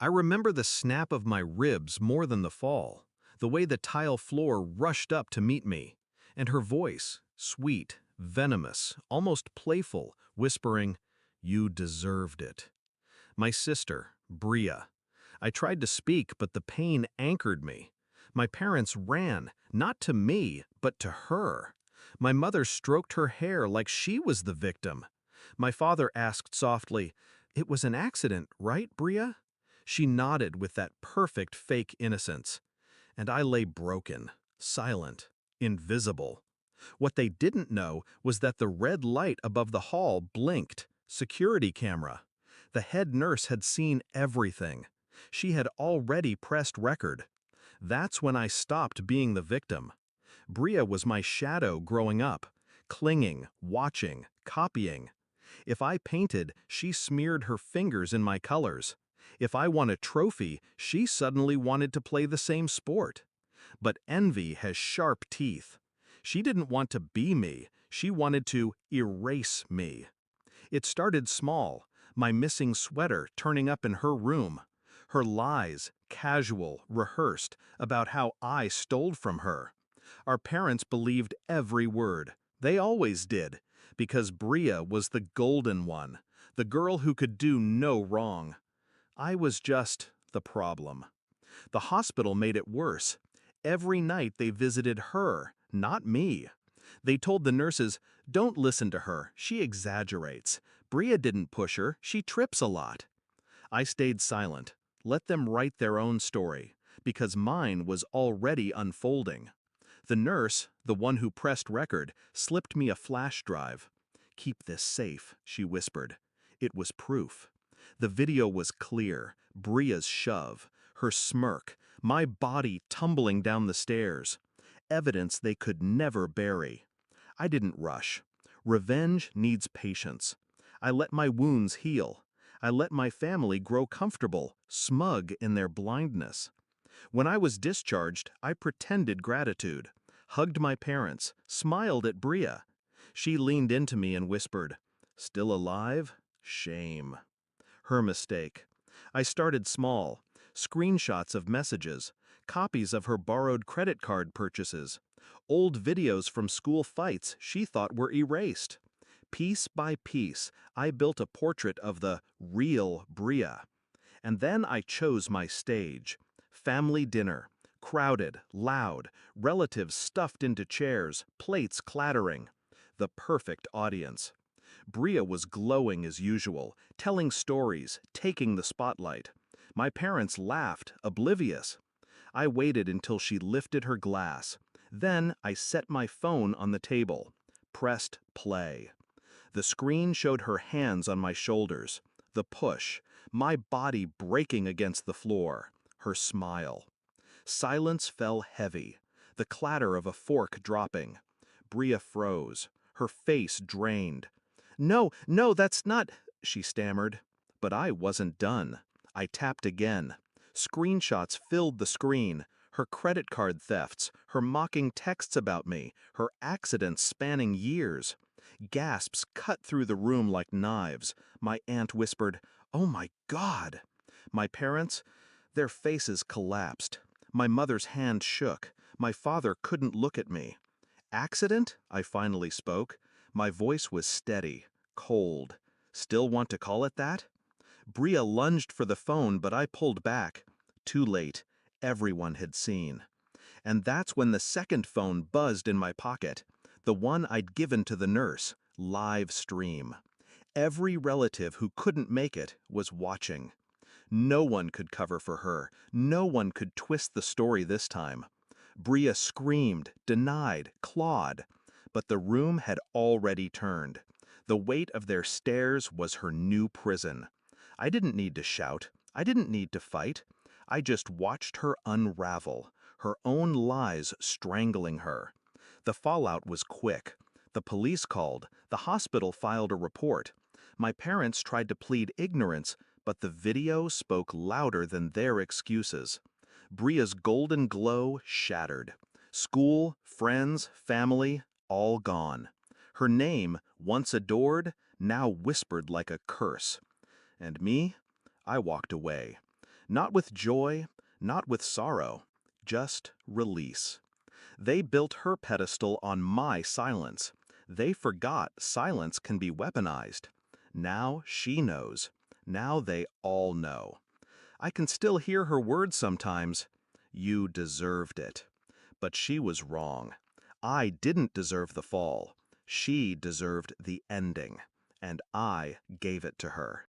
I remember the snap of my ribs more than the fall, the way the tile floor rushed up to meet me, and her voice, sweet, venomous, almost playful, whispering, "You deserved it." My sister, Bria. I tried to speak, but the pain anchored me. My parents ran, not to me, but to her. My mother stroked her hair like she was the victim. My father asked softly, "It was an accident, right, Bria?" She nodded with that perfect fake innocence. And I lay broken, silent, invisible. What they didn't know was that the red light above the hall blinked. Security camera. The head nurse had seen everything. She had already pressed record. That's when I stopped being the victim. Bria was my shadow growing up, clinging, watching, copying. If I painted, she smeared her fingers in my colors. If I won a trophy, she suddenly wanted to play the same sport. But envy has sharp teeth. She didn't want to be me, she wanted to erase me. It started small, my missing sweater turning up in her room, her lies, casual, rehearsed, about how I stole from her. Our parents believed every word. They always did, because Bria was the golden one, the girl who could do no wrong. I was just the problem. The hospital made it worse. Every night they visited her, not me. They told the nurses, "Don't listen to her, she exaggerates. Bria didn't push her, she trips a lot." I stayed silent, let them write their own story, because mine was already unfolding. The nurse, the one who pressed record, slipped me a flash drive. "Keep this safe," she whispered. It was proof. The video was clear, Bria's shove, her smirk, my body tumbling down the stairs. Evidence they could never bury. I didn't rush. Revenge needs patience. I let my wounds heal. I let my family grow comfortable, smug in their blindness. When I was discharged, I pretended gratitude, hugged my parents, smiled at Bria. She leaned into me and whispered, "Still alive? Shame." Her mistake. I started small. Screenshots of messages, copies of her borrowed credit card purchases, old videos from school fights she thought were erased. Piece by piece, I built a portrait of the real Bria. And then I chose my stage. Family dinner. Crowded, loud, relatives stuffed into chairs, plates clattering. The perfect audience. Bria was glowing as usual, telling stories, taking the spotlight. My parents laughed, oblivious. I waited until she lifted her glass. Then I set my phone on the table, pressed play. The screen showed her hands on my shoulders, the push, my body breaking against the floor, her smile. Silence fell heavy, the clatter of a fork dropping. Bria froze, her face drained. "No, no, that's not," she stammered. But I wasn't done. I tapped again. Screenshots filled the screen. Her credit card thefts, her mocking texts about me, her accidents spanning years. Gasps cut through the room like knives. My aunt whispered, "Oh my God!" My parents, their faces collapsed. My mother's hand shook. My father couldn't look at me. "Accident?" I finally spoke. My voice was steady, cold. "Still want to call it that?" Bria lunged for the phone, but I pulled back. Too late. Everyone had seen. And that's when the second phone buzzed in my pocket. The one I'd given to the nurse. Live stream. Every relative who couldn't make it was watching. No one could cover for her. No one could twist the story this time. Bria screamed, denied, clawed. But the room had already turned. The weight of their stares was her new prison. I didn't need to shout. I didn't need to fight. I just watched her unravel, her own lies strangling her. The fallout was quick. The police called. The hospital filed a report. My parents tried to plead ignorance, but the video spoke louder than their excuses. Bria's golden glow shattered. School, friends, family, all gone. Her name, once adored, now whispered like a curse. And me? I walked away. Not with joy, not with sorrow, just release. They built her pedestal on my silence. They forgot silence can be weaponized. Now she knows. Now they all know. I can still hear her words sometimes. You deserved it. But she was wrong. I didn't deserve the fall. She deserved the ending. And I gave it to her.